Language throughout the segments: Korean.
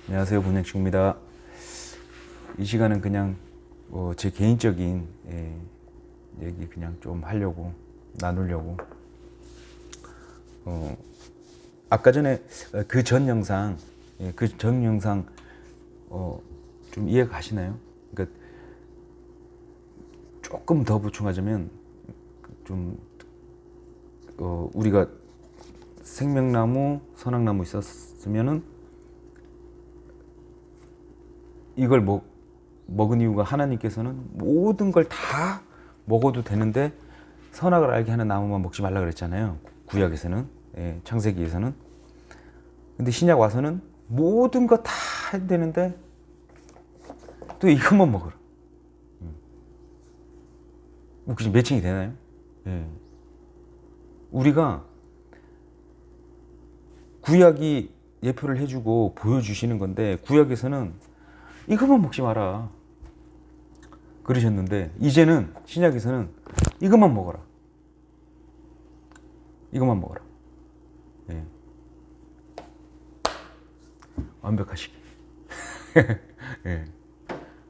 안녕하세요, 문영식입니다. 이 시간은 그냥 제 개인적인 얘기 그냥 좀 하려고 나누려고. 아까 전에 그 전 영상, 그 전 영상 좀 이해가 가시나요? 그러니까 조금 더 보충하자면 좀 우리가 생명나무, 선악나무 있었으면은 이걸 먹은 이유가 하나님께서는 모든 걸 다 먹어도 되는데 선악을 알게 하는 나무만 먹지 말라 그랬잖아요. 구약에서는, 창세기에서는. 근데 신약 와서는 모든 거 다 해야 되는데 또 이것만 먹어라. 혹시 매칭이 되나요? 예. 우리가 구약이 예표를 해주고 보여주시는 건데 구약에서는 이것만 먹지 마라 그러셨는데 이제는 신약에서는 이것만 먹어라. 이것만 먹어라. 예. 완벽하시게. 예.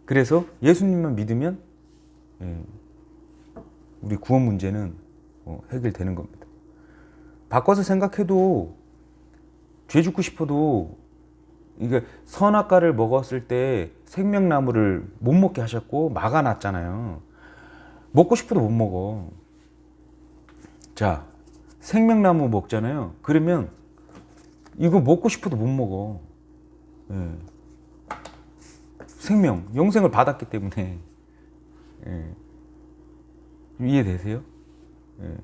그래서 예수님만 믿으면 우리 구원 문제는 해결되는 겁니다. 바꿔서 생각해도 죄 짓고 싶어도 이게 선악과를 먹었을 때 생명나무를 못 먹게 하셨고 막아놨잖아요. 먹고 싶어도 못 먹어. 자, 생명나무 먹잖아요. 그러면 이거 먹고 싶어도 못 먹어. 예. 생명, 영생을 받았기 때문에. 예. 이해되세요? 예.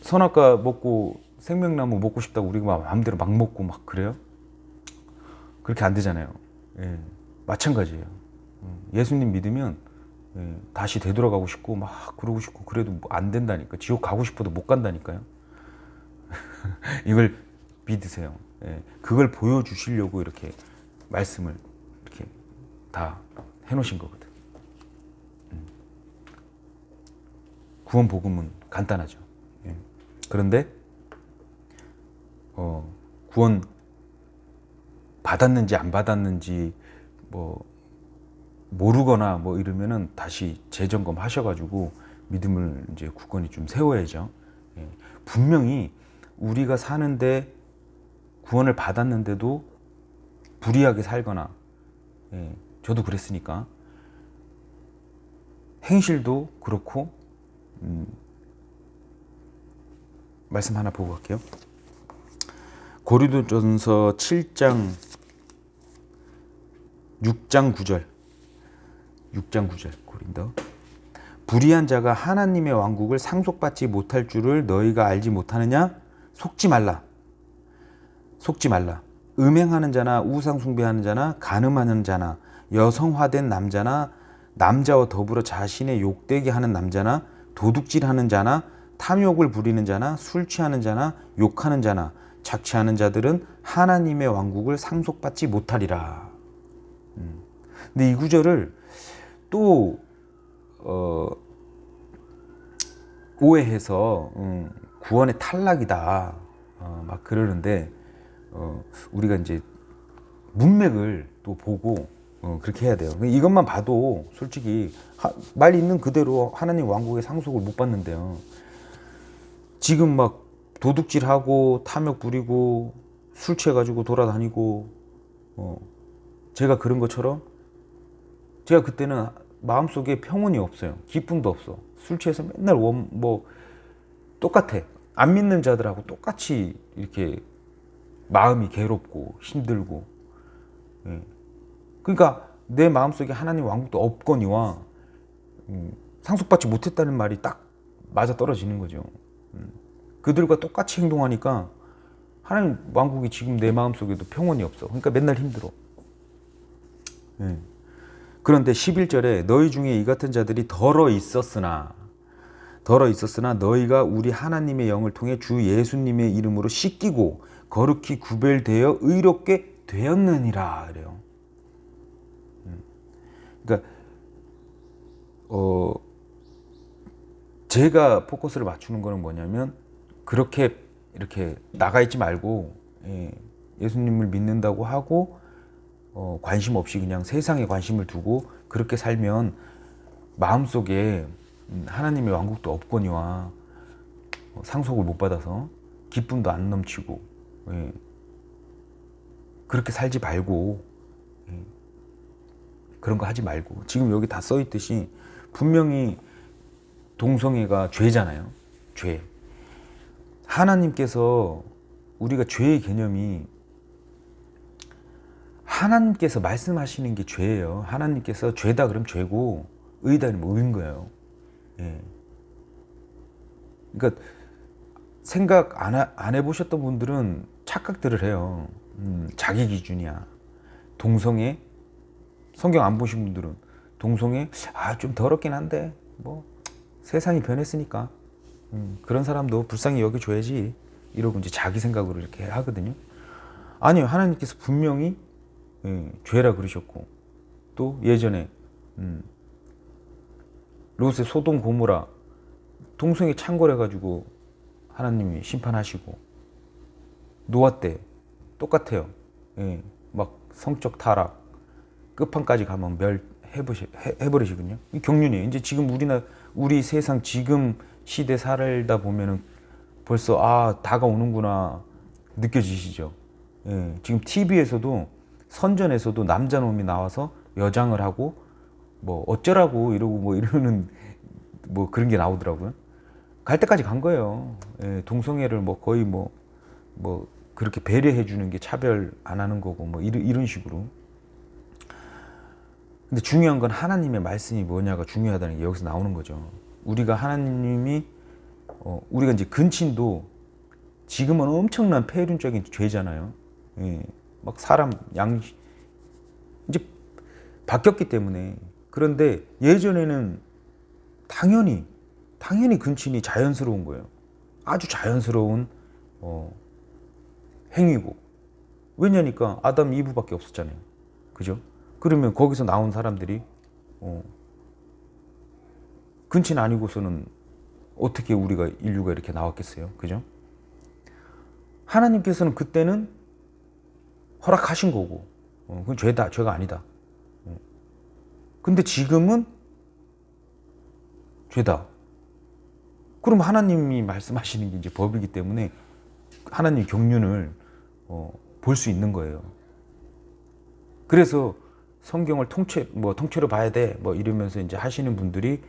선악과 먹고 생명나무 먹고 싶다고 우리가 마음대로 막 먹고 막 그래요? 그렇게 안 되잖아요. 예. 마찬가지예요. 예수님 믿으면 다시 되돌아가고 싶고 막 그러고 싶고 그래도 안 된다니까. 지옥 가고 싶어도 못 간다니까요. 이걸 믿으세요. 예. 그걸 보여주시려고 이렇게 말씀을 이렇게 다 해놓으신 거거든. 구원 복음은 간단하죠. 예. 그런데 구원 받았는지 안 받았는지 뭐 모르거나 뭐 이러면은 다시 재점검 하셔가지고 믿음을 이제 굳건히 좀 세워야죠. 예. 분명히 우리가 사는데 구원을 받았는데도 불의하게 살거나, 저도 그랬으니까 행실도 그렇고. 말씀 하나 보고 갈게요. 고린도전서 7장 6장 9절 고린도. 불의한 자가 하나님의 왕국을 상속받지 못할 줄을 너희가 알지 못하느냐? 속지 말라. 음행하는 자나 우상 숭배하는 자나 간음하는 자나 여성화된 남자나 남자와 더불어 자신의 욕되게 하는 남자나 도둑질하는 자나 탐욕을 부리는 자나 술 취하는 자나 욕하는 자나 착취하는 자들은 하나님의 왕국을 상속받지 못하리라. 근데 이 구절을 또 오해해서 구원의 탈락이다 막 그러는데 우리가 이제 문맥을 또 보고 그렇게 해야 돼요. 이것만 봐도 솔직히 말 있는 그대로 하나님 왕국의 상속을 못 받는데요. 지금 막 도둑질하고 탐욕 부리고 술 취해가지고 돌아다니고 제가 그런 것처럼 제가 그때는 마음속에 평온이 없어요. 기쁨도 없어. 술 취해서 맨날 똑같아. 안 믿는 자들하고 똑같이 이렇게 마음이 괴롭고 힘들고. 그러니까 내 마음속에 하나님 왕국도 없거니와 상속받지 못했다는 말이 딱 맞아 떨어지는 거죠. 그들과 똑같이 행동하니까 하나님 왕국이 지금 내 마음속에도 평온이 없어. 그러니까 맨날 힘들어. 그런데 11절에 너희 중에 이 같은 자들이 덜어 있었으나 너희가 우리 하나님의 영을 통해 주 예수님의 이름으로 씻기고 거룩히 구별되어 의롭게 되었느니라 그래요. 그러니까 제가 포커스를 맞추는 거는 뭐냐면 그렇게 이렇게 나가 있지 말고 예, 예수님을 믿는다고 하고 관심 없이 그냥 세상에 관심을 두고 그렇게 살면 마음속에 하나님의 왕국도 없거니와 상속을 못 받아서 기쁨도 안 넘치고, 예, 그렇게 살지 말고, 예, 그런 거 하지 말고, 지금 여기 다 써 있듯이 분명히 동성애가 죄잖아요. 죄. 하나님께서 우리가 죄의 개념이 하나님께서 말씀하시는 게 죄예요. 하나님께서 죄다 그러면 죄고 의다 그러면 의인 거예요. 예. 그러니까 생각 안 해보셨던 분들은 착각들을 해요. 자기 기준이야. 동성애, 성경 안 보신 분들은 동성애, 좀 더럽긴 한데 뭐 세상이 변했으니까 그런 사람도 불쌍히 여겨줘야지 이러고 이제 자기 생각으로 이렇게 하거든요. 아니요, 하나님께서 분명히 죄라 그러셨고, 또 예전에 롯의 소돔 고모라 동성애 창궐해가지고 하나님이 심판하시고, 노아 때 똑같아요. 예, 막 성적 타락 끝판까지 가면 해버리시거든요. 이 경륜이에요. 이제 지금 우리 세상 지금 시대 살다 보면은 벌써 다가오는구나 느껴지시죠? 예, 지금 TV에서도 선전에서도 남자 놈이 나와서 여장을 하고 뭐 어쩌라고 이러고 뭐 이러는 뭐 그런 게 나오더라고요. 갈 때까지 간 거예요. 예, 동성애를 뭐 거의 뭐 그렇게 배려해 주는 게 차별 안 하는 거고 뭐 이런 식으로. 근데 중요한 건 하나님의 말씀이 뭐냐가 중요하다는 게 여기서 나오는 거죠. 우리가 하나님이 우리가 이제 근친도 지금은 엄청난 폐륜적인 죄잖아요. 예, 막 사람 이제 바뀌었기 때문에. 그런데 예전에는 당연히 근친이 자연스러운 거예요. 아주 자연스러운 행위고. 왜냐니까 아담 이브밖에 없었잖아요. 그죠? 그러면 거기서 나온 사람들이 근친 아니고서는 어떻게 우리가 인류가 이렇게 나왔겠어요? 그죠? 하나님께서는 그때는 허락하신 거고, 그건 죄가 아니다. 근데 지금은 죄다. 그럼 하나님이 말씀하시는 게 이제 법이기 때문에 하나님 경륜을 볼 수 있는 거예요. 그래서 성경을 통째로 봐야 돼, 뭐 이러면서 이제 하시는 분들이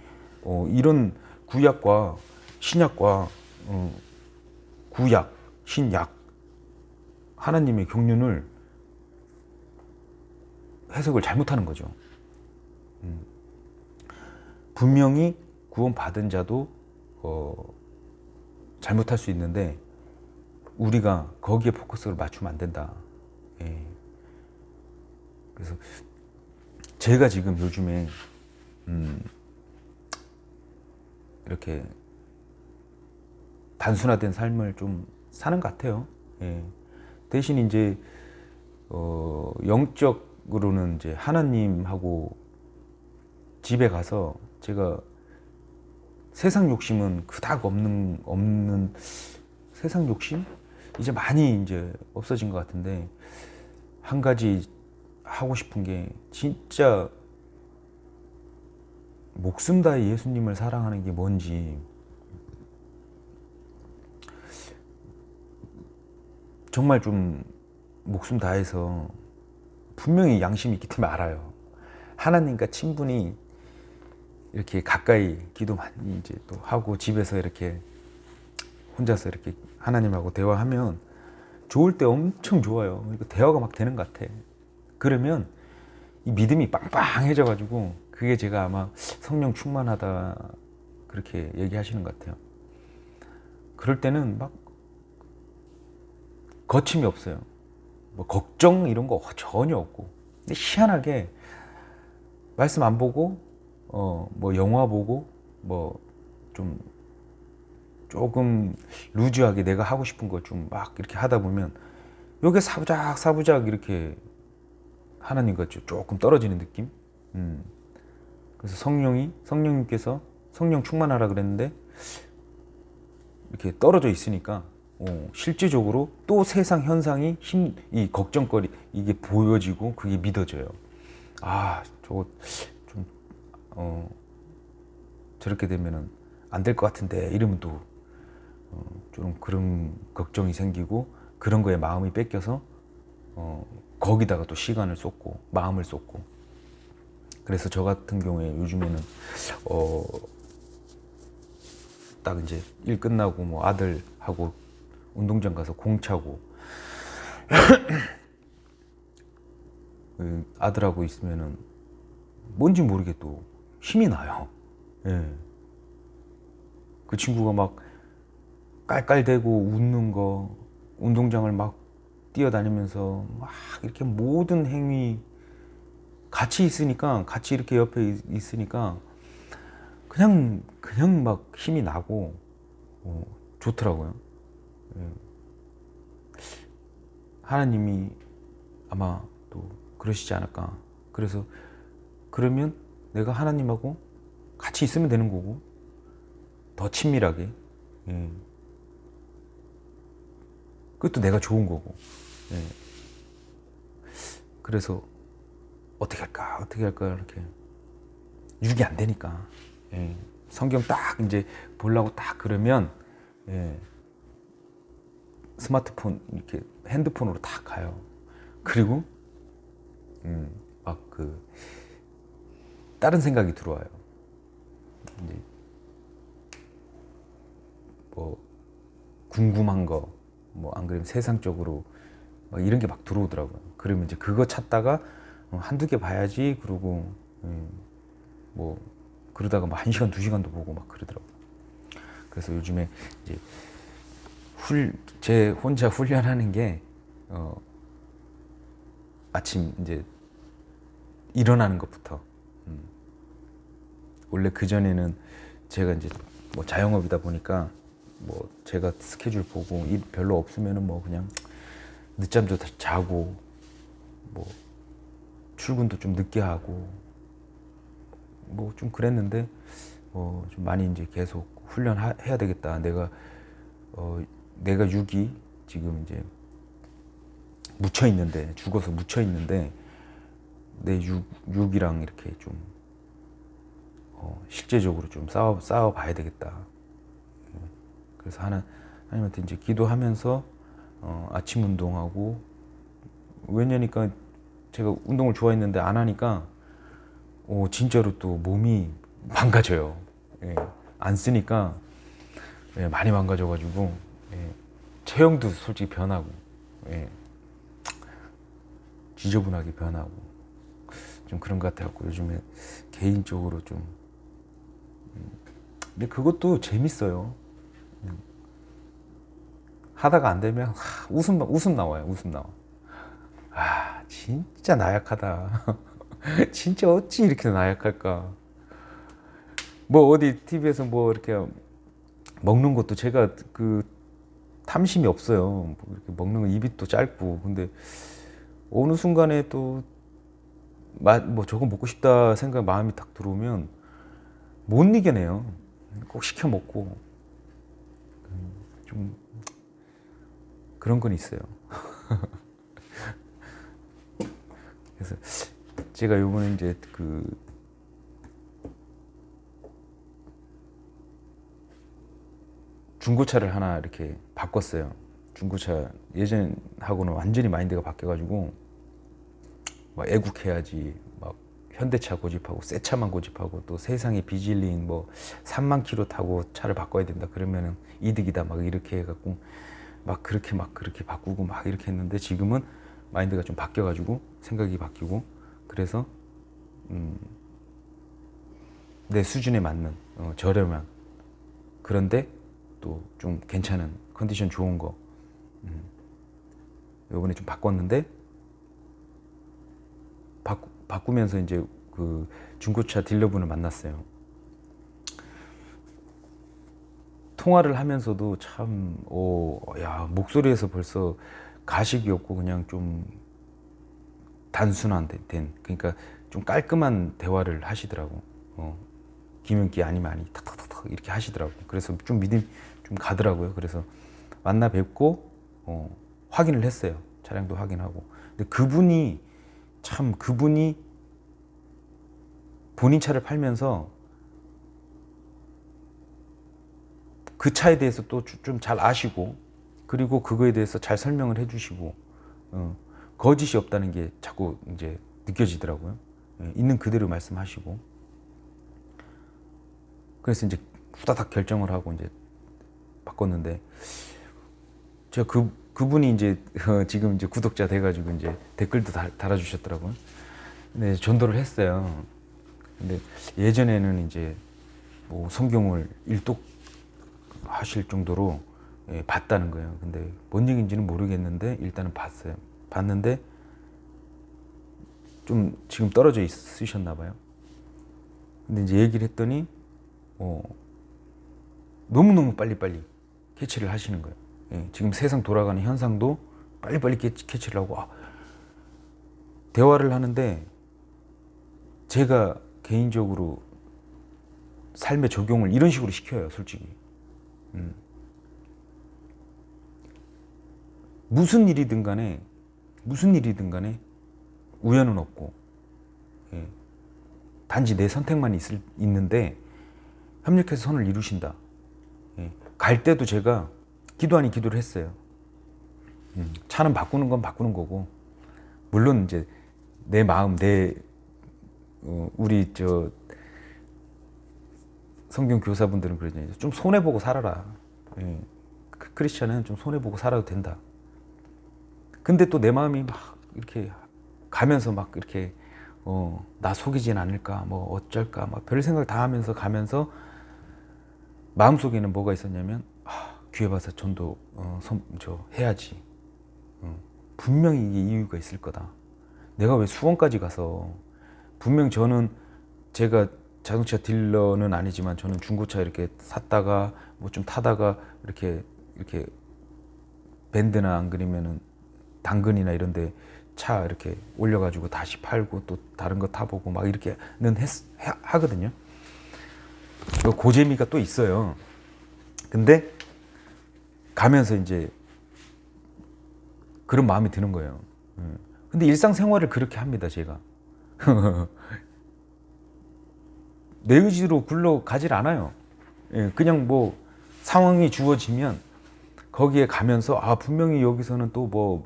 이런 구약과 신약과 구약, 신약 하나님의 경륜을 해석을 잘못하는 거죠. 분명히 구원받은 자도 잘못할 수 있는데 우리가 거기에 포커스를 맞추면 안 된다. 예. 그래서 제가 지금 요즘에 이렇게 단순화된 삶을 좀 사는 것 같아요. 예. 대신 이제 영적으로는 이제 하나님하고 집에 가서 제가 세상 욕심은 그닥 없는 세상 욕심 이제 많이 이제 없어진 것 같은데, 한 가지 하고 싶은 게 진짜 목숨 다해 예수님을 사랑하는 게 뭔지 정말 좀 목숨 다해서, 분명히 양심이 있기 때문에 알아요. 하나님과 친분이 이렇게 가까이 기도 많이 이제 또 하고 집에서 이렇게 혼자서 이렇게 하나님하고 대화하면 좋을 때 엄청 좋아요. 대화가 막 되는 것 같아. 그러면 이 믿음이 빵빵해져 가지고, 그게 제가 아마 성령 충만하다 그렇게 얘기하시는 것 같아요. 그럴 때는 막 거침이 없어요. 뭐 걱정 이런 거 전혀 없고. 근데 희한하게 말씀 안 보고 뭐 영화 보고 뭐 좀 조금 루즈하게 내가 하고 싶은 거 좀 막 이렇게 하다 보면 요게 사부작 이렇게 하나님과 조금 떨어지는 느낌. 그래서 성령님께서 성령 충만하라 그랬는데 이렇게 떨어져 있으니까 실제적으로 또 세상 현상이 이 걱정거리 이게 보여지고 그게 믿어져요. 아, 저거 좀 저렇게 되면은 안 될 것 같은데 이러면 또 좀 그런 걱정이 생기고 그런 거에 마음이 뺏겨서 거기다가 또 시간을 쏟고 마음을 쏟고 그래서 저 같은 경우에 요즘에는 딱 이제 일 끝나고 뭐 아들하고 운동장 가서 공 차고 그 아들하고 있으면은 뭔지 모르게 또 힘이 나요. 예. 그 친구가 막 깔깔대고 웃는 거, 운동장을 막 뛰어다니면서 막 이렇게 모든 행위 같이 있으니까 같이 이렇게 옆에 있으니까 그냥 막 힘이 나고 좋더라고요. 예. 하나님이 아마 또 그러시지 않을까. 그래서 그러면 내가 하나님하고 같이 있으면 되는 거고 더 친밀하게. 예. 그것도 내가 좋은 거고. 예. 그래서 어떻게 할까 이렇게 육이 안 되니까. 예. 성경 딱 이제 보려고 딱 그러면 예. 스마트폰 이렇게 핸드폰으로 딱 가요. 그리고 막 그 다른 생각이 들어와요. 이제 뭐 궁금한 거, 뭐 안 그러면 세상적으로 막 이런 게 막 들어오더라고요. 그러면 이제 그거 찾다가 한두 개 봐야지 그러고 뭐 그러다가 뭐 1시간, 2시간도 보고 막 그러더라고요. 그래서 요즘에 이제 제 혼자 훈련하는 게 아침 이제 일어나는 것부터 원래 그 전에는 제가 이제 뭐 자영업이다 보니까 뭐 제가 스케줄 보고 일 별로 없으면은 뭐 그냥 늦잠도 자고 뭐 출근도 좀 늦게 하고 뭐 좀 그랬는데 좀 많이 이제 계속 훈련해야 되겠다. 내가 육이 지금 이제 죽어서 묻혀 있는데 내 육이랑 이렇게 좀 실제적으로 좀 싸워 봐야 되겠다. 그래서 하나님한테 이제 기도하면서 아침 운동하고 왜냐니까 제가 운동을 좋아했는데 안 하니까 진짜로 또 몸이 망가져요. 예, 안 쓰니까 예, 많이 망가져가지고 예, 체형도 솔직히 변하고 예, 지저분하게 변하고 좀 그런 것 같아갖고 요즘에 개인적으로 좀 근데 그것도 재밌어요. 하다가 안 되면 웃음 나와요. 웃음 나와. 아 진짜 나약하다. 진짜 어찌 이렇게 나약할까. 뭐 어디 TV에서 뭐 이렇게 먹는 것도 제가 그 탐심이 없어요. 뭐 이렇게 먹는 거 입이 또 짧고 근데 어느 순간에 또 뭐 저거 먹고 싶다 생각 마음이 딱 들어오면 못 이겨내요. 꼭 시켜 먹고 좀 그런 건 있어요. 그래서 제가 요번에 이제 그 중고차를 하나 이렇게 바꿨어요. 중고차 예전하고는 완전히 마인드가 바뀌어가지고 막 애국해야지 막 현대차 고집하고 새 차만 고집하고 또 세상에 비질린 뭐 3만 킬로 타고 차를 바꿔야 된다 그러면은 이득이다 막 이렇게 해갖고 막 그렇게 바꾸고 막 이렇게 했는데 지금은 마인드가 좀 바뀌어가지고 생각이 바뀌고 그래서 내 수준에 맞는 저렴한 그런데 또 좀 괜찮은 컨디션 좋은 거 요번에 좀 바꿨는데 바꾸면서 이제 그 중고차 딜러분을 만났어요. 통화를 하면서도 참, 야, 목소리에서 벌써 가식이 없고 그냥 좀 단순한 그러니까 좀 깔끔한 대화를 하시더라고. 김윤기 아니면 아니 탁탁탁탁 이렇게 하시더라고. 그래서 좀 믿음 좀 가더라고요. 그래서 만나 뵙고 확인을 했어요. 차량도 확인하고. 근데 그분이 본인 차를 팔면서 그 차에 대해서 또 좀 잘 아시고, 그리고 그거에 대해서 잘 설명을 해주시고, 거짓이 없다는 게 자꾸 이제 느껴지더라고요. 있는 그대로 말씀하시고. 그래서 이제 후다닥 결정을 하고 이제 바꿨는데, 제가 그분이 이제 지금 이제 구독자 돼가지고 이제 댓글도 달아주셨더라고요. 근데 전도를 했어요. 근데 예전에는 이제 뭐 성경을 일독하실 정도로 봤다는 거예요. 근데 뭔 얘기인지는 모르겠는데 일단은 봤어요. 봤는데 좀 지금 떨어져 있으셨나 봐요. 근데 이제 얘기를 했더니 너무너무 빨리빨리 캐치를 하시는 거예요. 지금 세상 돌아가는 현상도 빨리빨리 캐치를 하고, 대화를 하는데 제가 개인적으로 삶에 적용을 이런 식으로 시켜요, 솔직히. 무슨 일이든 간에 우연은 없고, 단지 내 선택만 있는데 협력해서 선을 이루신다. 갈 때도 제가 기도 아닌 기도를 했어요. 차는 바꾸는 건 바꾸는 거고, 물론 이제 내 마음, 우리 성경 교사분들은 그러잖아요. 좀 손해 보고 살아라. 크리스찬은 좀 손해 보고 살아도 된다. 근데 또 내 마음이 막 이렇게 가면서 막 이렇게 나 속이진 않을까, 뭐 어쩔까, 막 별 생각 다 하면서 가면서 마음속에는 뭐가 있었냐면, 귀해 봐서 전도 해야지. 분명히 이게 이유가 있을 거다. 내가 왜 수원까지 가서, 분명 저는 제가 자동차 딜러는 아니지만 저는 중고차 이렇게 샀다가 뭐 좀 타다가 이렇게 밴드나 안 그러면은 당근이나 이런데 차 이렇게 올려가지고 다시 팔고 또 다른 거 타보고 막 이렇게는 하거든요. 그 재미가 또 있어요. 근데 가면서 이제 그런 마음이 드는 거예요. 근데 일상생활을 그렇게 합니다, 제가. 내 의지로 굴러가질 않아요. 그냥 뭐 상황이 주어지면 거기에 가면서 분명히 여기서는 또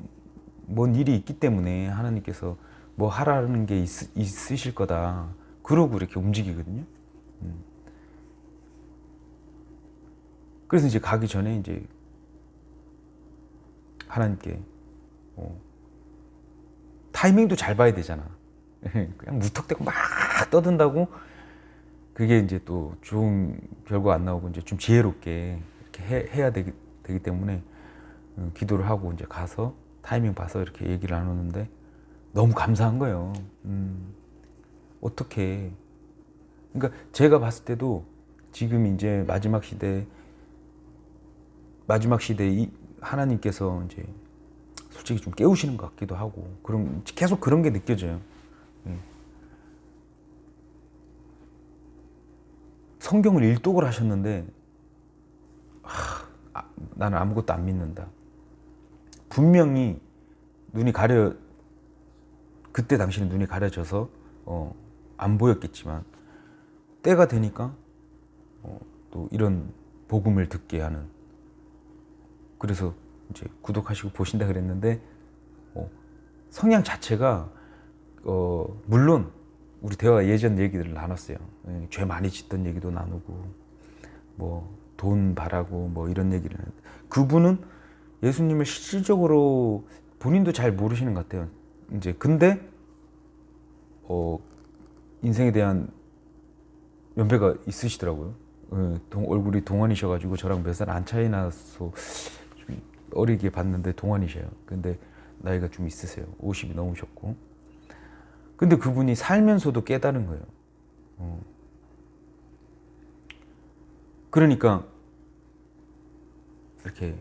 뭔 일이 있기 때문에 하나님께서 뭐 하라는 게 있으실 거다. 그러고 이렇게 움직이거든요. 그래서 이제 가기 전에 이제 하나님께 타이밍도 잘 봐야 되잖아. 그냥 무턱대고 막 떠든다고 그게 이제 또 좋은 결과 안 나오고 이제 좀 지혜롭게 이렇게 해야 되기 때문에 기도를 하고 이제 가서 타이밍 봐서 이렇게 얘기를 나누는데 너무 감사한 거예요. 어떻게? 그러니까 제가 봤을 때도 지금 이제 마지막 시대 하나님께서 이제 솔직히 좀 깨우시는 것 같기도 하고, 그럼 계속 그런 게 느껴져요. 성경을 일독을 하셨는데 나는 아무것도 안 믿는다. 분명히 그때 당시는 눈이 가려져서 안 보였겠지만 때가 되니까 또 이런 복음을 듣게 하는, 그래서 이제 구독하시고 보신다 그랬는데 성향 자체가 물론 우리 대화 예전 얘기들을 나눴어요. 죄 많이 짓던 얘기도 나누고 뭐 돈 바라고 뭐 이런 얘기를 했는데, 그분은 예수님을 실질적으로 본인도 잘 모르시는 것 같아요. 이제 근데 인생에 대한 연배가 있으시더라고요. 얼굴이 동안이셔가지고 저랑 몇 살 안 차이 나서 좀 어리게 봤는데 동안이셔요. 근데 나이가 좀 있으세요. 50이 넘으셨고. 근데 그분이 살면서도 깨달은 거예요. 그러니까 이렇게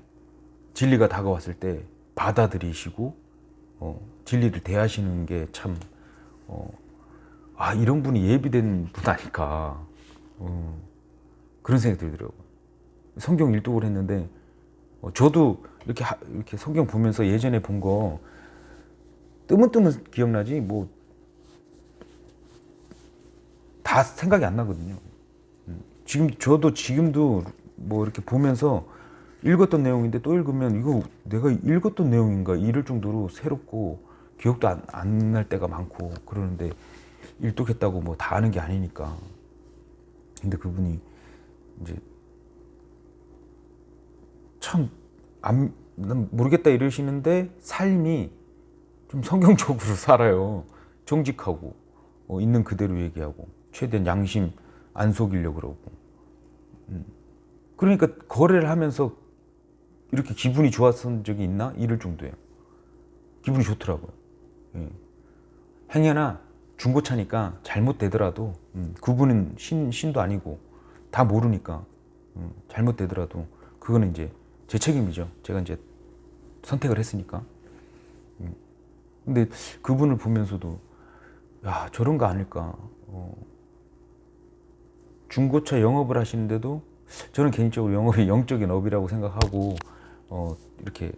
진리가 다가왔을 때 받아들이시고 진리를 대하시는 게 참 이런 분이 예비된 분 아닐까, 그런 생각이 들더라고요. 성경 일독을 했는데 저도 이렇게 성경 보면서 예전에 본 거 뜨문뜨문 기억나지 뭐 다 생각이 안 나거든요. 저도 지금도 뭐 이렇게 보면서 읽었던 내용인데 또 읽으면 이거 내가 읽었던 내용인가 이럴 정도로 새롭고 기억도 안 날 때가 많고 그러는데 일독했다고 뭐 다 아는 게 아니니까. 근데 그분이 이제 참 난 모르겠다 이러시는데 삶이 좀 성경적으로 살아요. 정직하고 있는 그대로 얘기하고 최대한 양심 안 속이려고 그러고. 그러니까 거래를 하면서 이렇게 기분이 좋았던 적이 있나? 이럴 정도예요. 기분이 좋더라고요. 예. 행여나 중고차니까 잘못되더라도 그분은 신도 아니고 다 모르니까 잘못되더라도 그거는 이제 제 책임이죠. 제가 이제 선택을 했으니까. 근데 그분을 보면서도 야 저런 거 아닐까. 중고차 영업을 하시는데도 저는 개인적으로 영업이 영적인 업이라고 생각하고 이렇게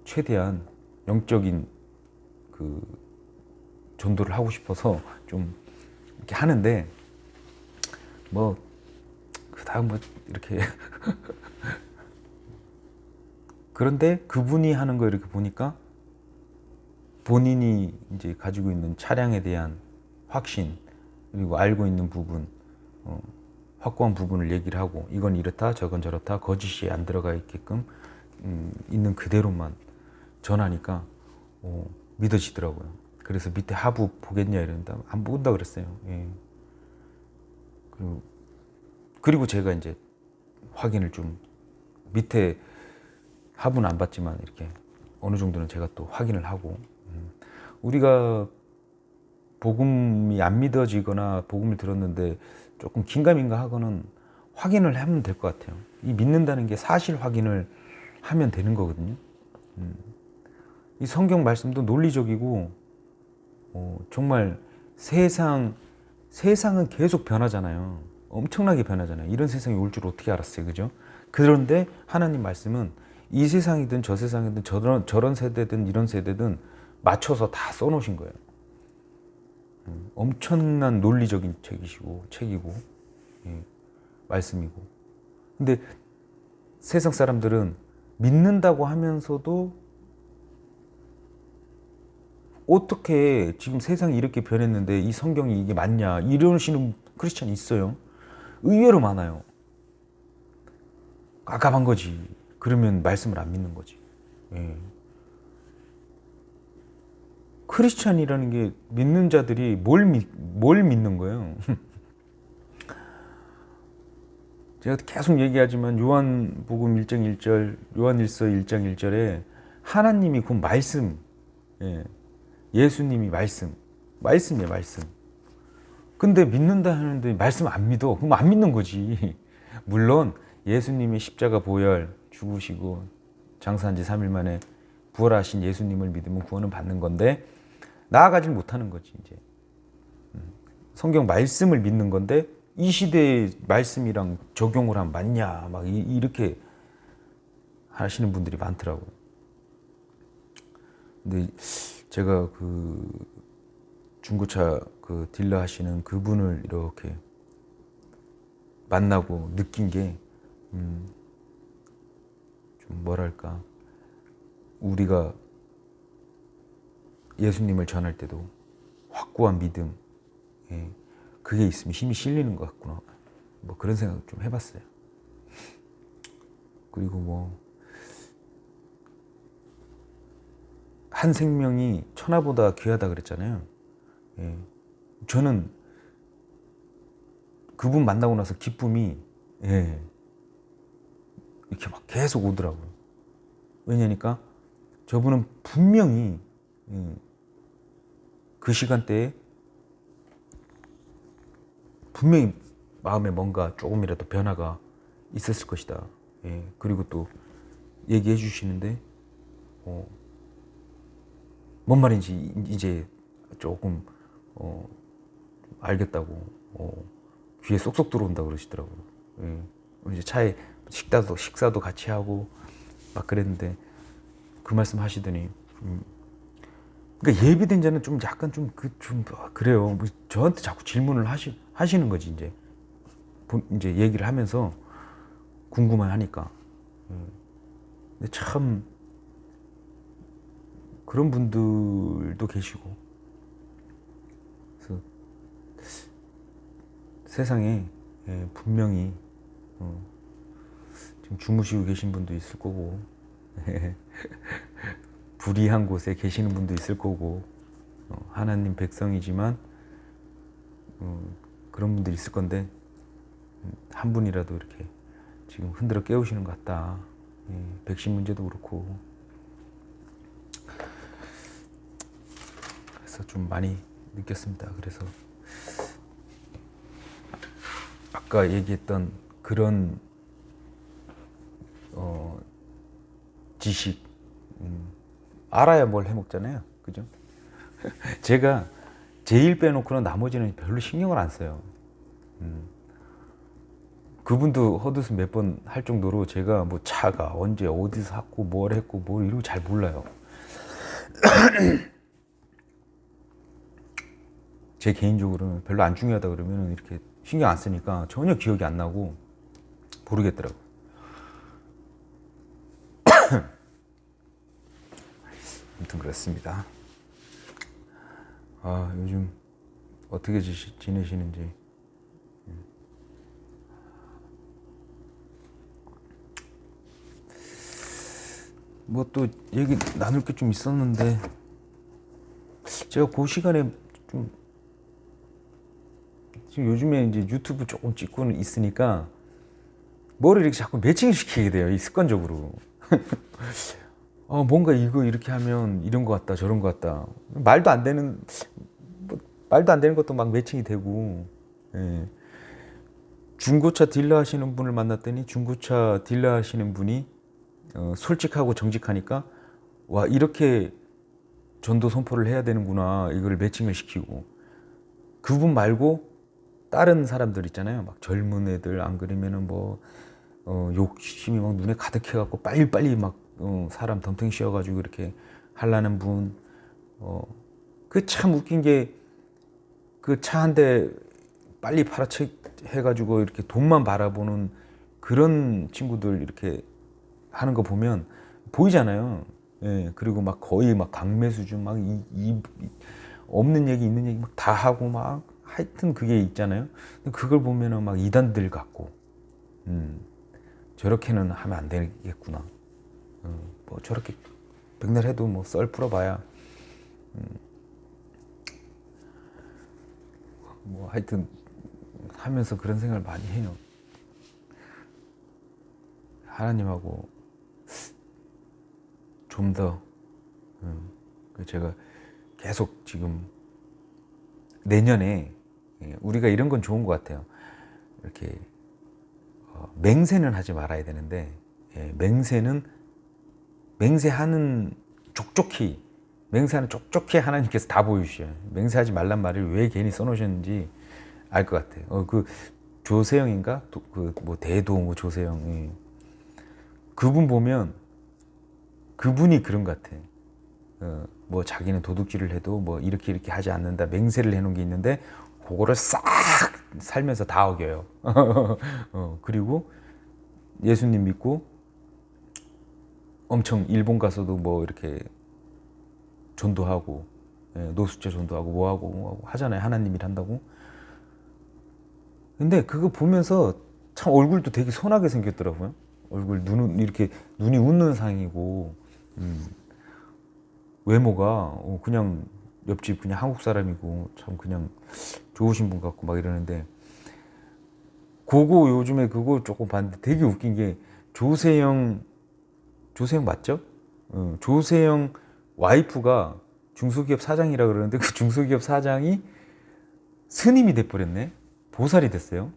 최대한 영적인 그 전도를 하고 싶어서 좀 이렇게 하는데 뭐 그다음 뭐 이렇게 그런데 그분이 하는 거 이렇게 보니까 본인이 이제 가지고 있는 차량에 대한 확신 그리고 알고 있는 부분 확고한 부분을 얘기를 하고 이건 이렇다 저건 저렇다 거짓이 안 들어가 있게끔 있는 그대로만 전하니까 믿어지더라고요. 그래서 밑에 하부 보겠냐 이런다 안 본다 그랬어요. 예. 그리고 제가 이제 확인을 좀 밑에 하부는 안 봤지만 이렇게 어느 정도는 제가 또 확인을 하고 우리가 복음이 안 믿어지거나 복음을 들었는데 조금 긴가민가 하고는 확인을 하면 될 것 같아요. 이 믿는다는 게 사실 확인을 하면 되는 거거든요. 이 성경 말씀도 논리적이고 정말 세상은 계속 변하잖아요. 엄청나게 변하잖아요. 이런 세상이 올 줄 어떻게 알았어요, 그죠? 그런데 하나님 말씀은 이 세상이든 저 세상이든 저런 세대든 이런 세대든 맞춰서 다 써놓으신 거예요. 엄청난 논리적인 책이고 예, 말씀이고. 근데 세상 사람들은 믿는다고 하면서도 어떻게 지금 세상이 이렇게 변했는데 이 성경이 이게 맞냐 이러시는 크리스찬이 있어요. 의외로 많아요. 깝깝한 거지. 그러면 말씀을 안 믿는 거지. 예. 크리스찬이라는 게 믿는 자들이 뭘 믿는 거예요? 제가 계속 얘기하지만 요한복음 1장 1절, 요한일서 1장 1절에 하나님이 그 말씀, 예. 예수님이 말씀이에요, 말씀. 근데 믿는다 하는데 말씀 안 믿어. 그럼 안 믿는 거지. 물론 예수님이 십자가 보혈 죽으시고 장사한 지 3일 만에 부활하신 예수님을 믿으면 구원은 받는 건데 나아가질 못하는 거지 이제. 성경 말씀을 믿는 건데 이 시대의 말씀이랑 적용을 하면 맞냐 막 이렇게 하시는 분들이 많더라고요. 근데 제가 그 중고차 그 딜러 하시는 그분을 이렇게 만나고 느낀 게 좀 뭐랄까 우리가 예수님을 전할 때도 확고한 믿음 예, 그게 있으면 힘이 실리는 것 같구나 뭐 그런 생각 좀 해봤어요. 그리고 뭐 한 생명이 천하보다 귀하다 그랬잖아요. 예, 저는 그분 만나고 나서 기쁨이 예, 이렇게 막 계속 오더라고요. 왜냐니까 저분은 분명히 그 시간대에 분명히 마음에 뭔가 조금이라도 변화가 있었을 것이다. 예, 그리고 또 얘기해 주시는데 뭔 말인지 이제 조금 알겠다고 귀에 쏙쏙 들어온다 그러시더라고요. 예, 이제 차에 식사도 같이 하고 막 그랬는데 그 말씀 하시더니 그러니까 예비된 자는 좀 약간 좀 그래요. 뭐 저한테 자꾸 질문을 하시는 거지 이제 얘기를 하면서 궁금해 하니까. 근데 참 그런 분들도 계시고 그래서 세상에 분명히 지금 주무시고 계신 분도 있을 거고 불의한 곳에 계시는 분도 있을 거고 하나님 백성이지만 그런 분들이 있을 건데 한 분이라도 이렇게 지금 흔들어 깨우시는 것 같다. 백신 문제도 그렇고 그래서 좀 많이 느꼈습니다. 그래서 아까 얘기했던 그런 지식 알아야 뭘 해먹잖아요. 그죠? 제가 제일 빼놓고는 나머지는 별로 신경을 안 써요. 그분도 헛웃음 몇 번 할 정도로 제가 뭐 차가 언제 어디서 샀고 뭘 했고 뭘 이런 거 잘 몰라요. 제 개인적으로는 별로 안 중요하다 그러면 이렇게 신경 안 쓰니까 전혀 기억이 안 나고 모르겠더라고요. 아무튼 그렇습니다. 아, 요즘 어떻게 지내시는지. 뭐 또 얘기 나눌 게 좀 있었는데 제가 그 시간에 좀 지금 요즘에 이제 유튜브 조금 찍고는 있으니까 뭐를 이렇게 자꾸 매칭을 시키게 돼요. 이 습관적으로. 뭔가 이거 이렇게 하면 이런 것 같다 저런 것 같다 말도 안 되는 것도 막 매칭이 되고. 예. 중고차 딜러 하시는 분을 만났더니 중고차 딜러 하시는 분이 솔직하고 정직하니까 와 이렇게 전도 선포를 해야 되는구나 이걸 매칭을 시키고 그분 말고 다른 사람들 있잖아요. 막 젊은 애들 안 그러면은 뭐 욕심이 막 눈에 가득해갖고 빨리빨리 막 사람 덤탱이 씌워가지고 이렇게 하려는 분. 그 참 웃긴 게 그 차 한 대 빨리 해가지고 이렇게 돈만 바라보는 그런 친구들 이렇게 하는 거 보면 보이잖아요. 예, 그리고 막 거의 막 강매 수준 막 없는 얘기 있는 얘기 막 다 하고 막 하여튼 그게 있잖아요. 그걸 보면은 막 이단들 같고, 저렇게는 하면 안 되겠구나. 뭐 저렇게 백날 해도 뭐 썰 풀어봐야, 뭐 하여튼 하면서 그런 생각을 많이 해요. 하나님하고 좀 더, 제가 계속 지금 내년에 우리가 이런 건 좋은 것 같아요. 이렇게 맹세는 하지 말아야 되는데 맹세하는 족족히 하나님께서 다 보여주셔요. 맹세하지 말란 말을 왜 괜히 써놓으셨는지 알 것 같아요. 그 조세영인가 그 뭐 대도 조세영 그분 보면 그분이 그런 것 같아. 뭐 자기는 도둑질을 해도 뭐 이렇게 하지 않는다 맹세를 해놓은 게 있는데 그거를 싹 살면서 다 어겨요. 그리고 예수님 믿고 엄청 일본 가서도 뭐 이렇게 전도하고 노숙자 전도하고 뭐하고 하잖아요. 하나님 일 한다고. 근데 그거 보면서 참 얼굴도 되게 선하게 생겼더라고요. 눈은 이렇게 눈이 웃는 상이고 외모가 그냥 옆집 그냥 한국 사람이고 참 그냥 좋으신 분 같고 막 이러는데 그거 요즘에 그거 조금 봤는데 되게 웃긴 게 조세영 맞죠? 조세영 와이프가 중소기업 사장이라 그러는데 그 중소기업 사장이 스님이 돼버렸네. 보살이 됐어요.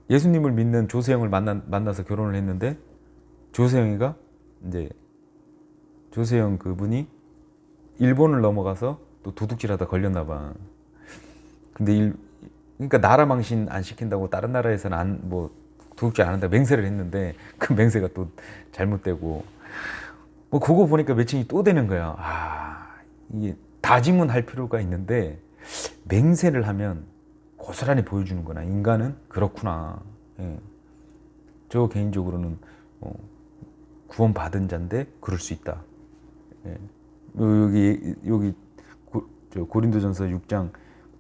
예수님을 믿는 조세영을 만나서 결혼을 했는데 조세영이가 이제 조세영 그분이 일본을 넘어가서 또 도둑질하다 걸렸나 봐. 근데 그러니까 나라 망신 안 시킨다고 다른 나라에서는 뭐 도둑질 안 한다 맹세를 했는데 그 맹세가 또 잘못되고 뭐 그거 보니까 매칭이 또 되는 거야. 아, 이게 다짐은 할 필요가 있는데 맹세를 하면 고스란히 보여주는구나. 인간은 그렇구나. 예. 저 개인적으로는 구원받은 자인데 그럴 수 있다. 예. 여기 고린도전서 6장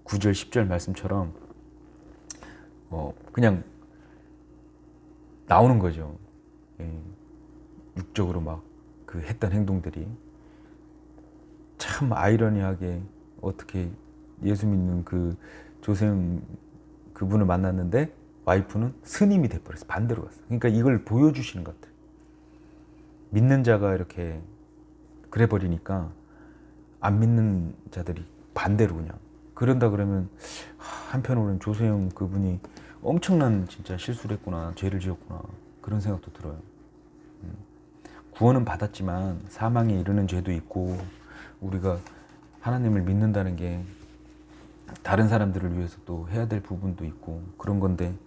9절 10절 말씀처럼 그냥 나오는 거죠. 예. 육적으로 막 그 했던 행동들이 참 아이러니하게 어떻게 예수 믿는 그 조세영 그분을 만났는데 와이프는 스님이 돼버렸어. 반대로 갔어. 그러니까 이걸 보여주시는 것 같아요. 믿는 자가 이렇게 그래 버리니까 안 믿는 자들이 반대로 그냥 그런다 그러면 한편으로는 조세영 그분이 엄청난 진짜 실수를 했구나, 죄를 지었구나 그런 생각도 들어요. 구원은 받았지만 사망에 이르는 죄도 있고 우리가 하나님을 믿는다는 게 다른 사람들을 위해서 또 해야 될 부분도 있고 그런 건데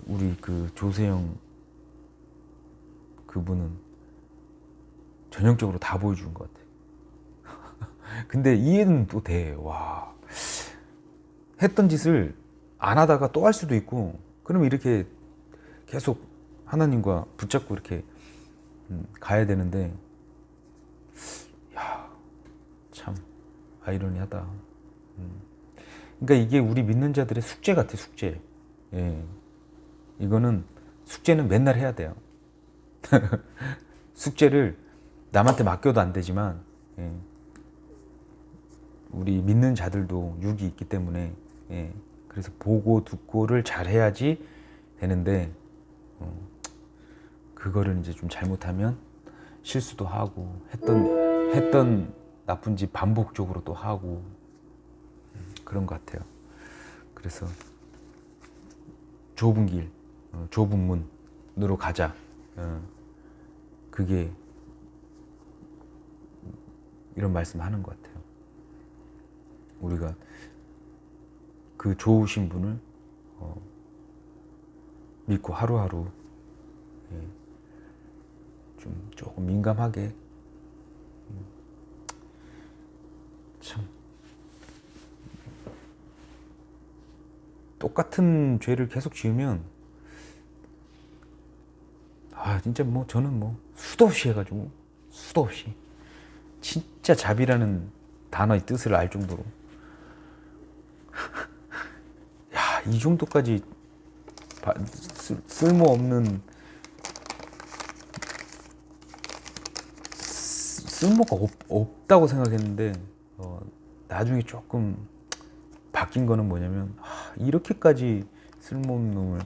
우리 그 조세영 그분은 전형적으로 다 보여주는 것 같아요. 근데 이해는 또 돼. 와, 했던 짓을 안 하다가 또 할 수도 있고 그러면 이렇게 계속 하나님과 붙잡고 이렇게 가야 되는데 야, 참 아이러니하다. 그러니까 이게 우리 믿는 자들의 숙제 같아, 숙제. 예. 이거는 숙제는 맨날 해야 돼요. 숙제를 남한테 맡겨도 안 되지만 예. 우리 믿는 자들도 육이 있기 때문에 예. 그래서 보고 듣고를 잘 해야지 되는데 그거를 이제 좀 잘못하면 실수도 하고 했던 나쁜 짓 반복적으로 또 하고 그런 것 같아요. 그래서 좁은 길, 좁은 문으로 가자. 그게 이런 말씀하는 것 같아요. 우리가 그 좋으신 분을 믿고 하루하루 좀 조금 민감하게 참 똑같은 죄를 계속 지으면 진짜 뭐 저는 뭐 수도 없이 해가지고 수도 없이 진짜 자비라는 단어의 뜻을 알 정도로 야, 이 정도까지 쓸모없는 쓸모가 없다고 생각했는데 나중에 조금 바뀐 거는 뭐냐면 이렇게까지 쓸모없는 놈을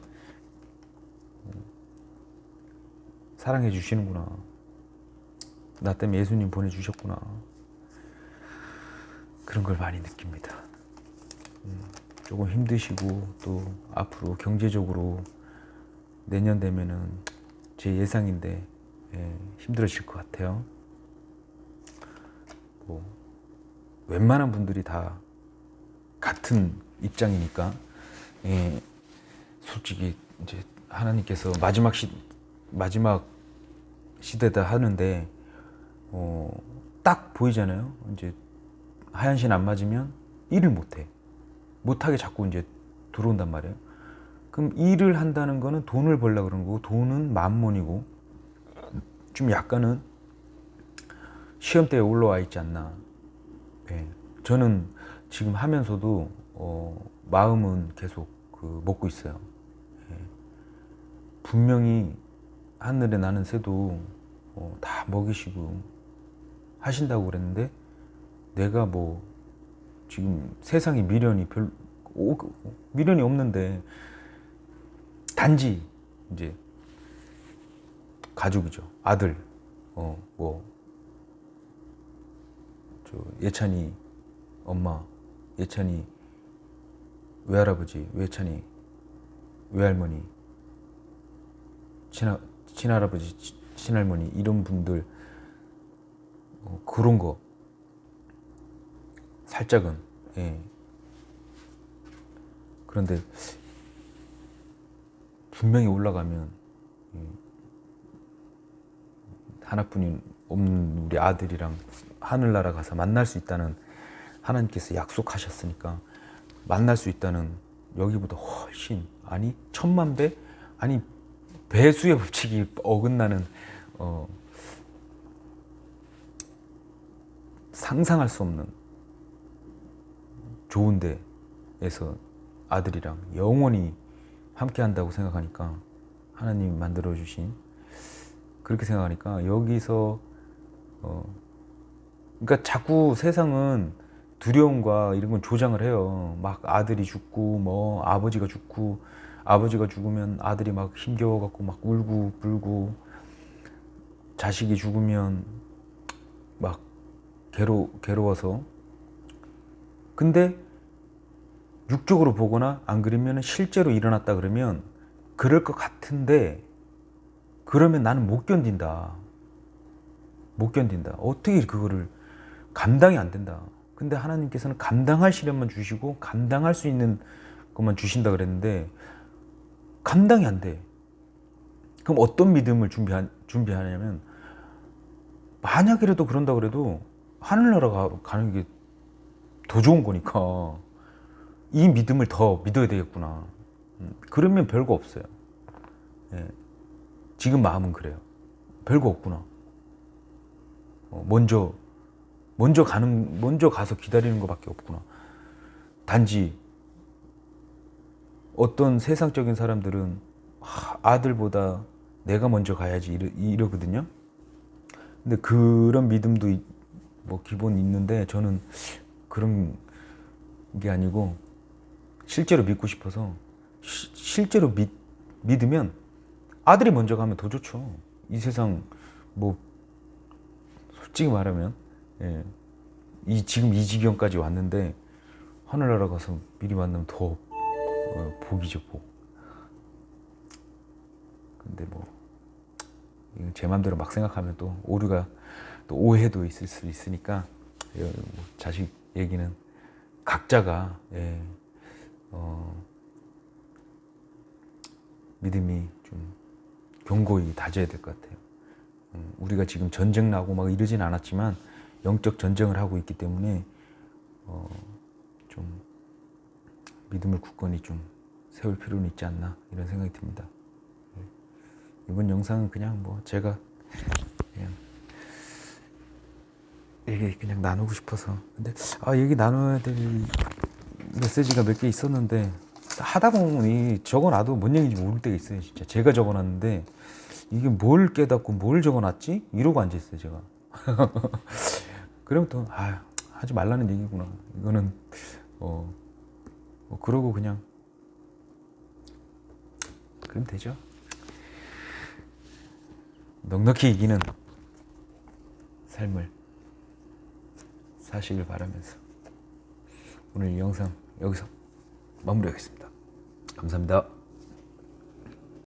사랑해 주시는구나. 나 때문에 예수님 보내주셨구나. 그런 걸 많이 느낍니다. 조금 힘드시고 또 앞으로 경제적으로 내년 되면은 제 예상인데 힘들어질 것 같아요. 뭐 웬만한 분들이 다 같은 입장이니까 솔직히 이제 하나님께서 마지막 시대다 하는데 딱 보이잖아요. 이제 하얀 신 안 맞으면 일을 못하게 자꾸 이제 들어온단 말이에요. 그럼 일을 한다는 거는 돈을 벌려고 그러는 거고 돈은 만몬이고 좀 약간은 시험대에 올라와 있지 않나. 저는 지금 하면서도 마음은 계속 먹고 있어요. 분명히 하늘에 나는 새도 다 먹이시고 하신다고 그랬는데 내가 뭐 지금 세상에 미련이 없는데 단지 이제 가족이죠. 아들, 예찬이 엄마, 예찬이 외할아버지, 예찬이 외할머니, 친할아버지, 친할머니 이런 분들 그런 거 살짝은 그런데 분명히 올라가면 하나뿐인 없는 우리 아들이랑 하늘나라 가서 만날 수 있다는 하나님께서 약속하셨으니까 만날 수 있다는 여기보다 훨씬 아니 천만 배 아니 배수의 법칙이 어긋나는 상상할 수 없는 좋은 데에서 아들이랑 영원히 함께 한다고 생각하니까 하나님이 만들어 주신 그렇게 생각하니까 여기서 그러니까 자꾸 세상은 두려움과 이런 건 조장을 해요. 막 아들이 죽고 뭐 아버지가 죽고 아버지가 죽으면 아들이 막 힘겨워 갖고 막 울고 불고 자식이 죽으면 막 괴로워서 근데 육적으로 보거나 안 그러면 실제로 일어났다 그러면 그럴 것 같은데 그러면 나는 못 견딘다. 못 견딘다. 어떻게 그거를 감당이 안 된다. 근데 하나님께서는 감당할 시련만 주시고 감당할 수 있는 것만 주신다 그랬는데 감당이 안 돼. 그럼 어떤 믿음을 준비하냐면 만약이라도 그런다 그래도 하늘나라 가는 게 더 좋은 거니까 이 믿음을 더 믿어야 되겠구나. 그러면 별거 없어요. 예. 지금 마음은 그래요. 별거 없구나. 먼저 가서 기다리는 것밖에 없구나. 단지 어떤 세상적인 사람들은 아들보다 내가 먼저 가야지 이러거든요. 근데 그런 믿음도 뭐 기본 있는데 저는 그런 게 아니고 실제로 믿고 싶어서 실제로 믿으면 아들이 먼저 가면 더 좋죠. 이 세상 뭐 솔직히 말하면 예, 지금 이 지경까지 왔는데 하늘나라 가서 미리 만나면 더 복이죠 복. 근데 뭐 제 맘대로 막 생각하면 또 오류가 또 오해도 있을 수 있으니까 뭐 자식 얘기는 각자가 믿음이 좀 견고히 다져야 될 것 같아요. 우리가 지금 전쟁 나고 막 이러진 않았지만 영적 전쟁을 하고 있기 때문에 좀 믿음을 굳건히 좀 세울 필요는 있지 않나 이런 생각이 듭니다. 이번 영상은 그냥 뭐 제가 얘기 그냥 나누고 싶어서 근데 얘기 나눠야 될 메시지가 몇 개 있었는데 하다 보니 적어놔도 뭔 얘기인지 모를 때가 있어요. 진짜 제가 적어놨는데 이게 뭘 깨닫고 뭘 적어놨지? 이러고 앉아있어요 제가. 그러면 또 하지 말라는 얘기구나. 이거는 그러고 그냥 그럼 되죠. 넉넉히 이기는 삶을 사시길 바라면서 오늘 이 영상 여기서 마무리하겠습니다. 감사합니다.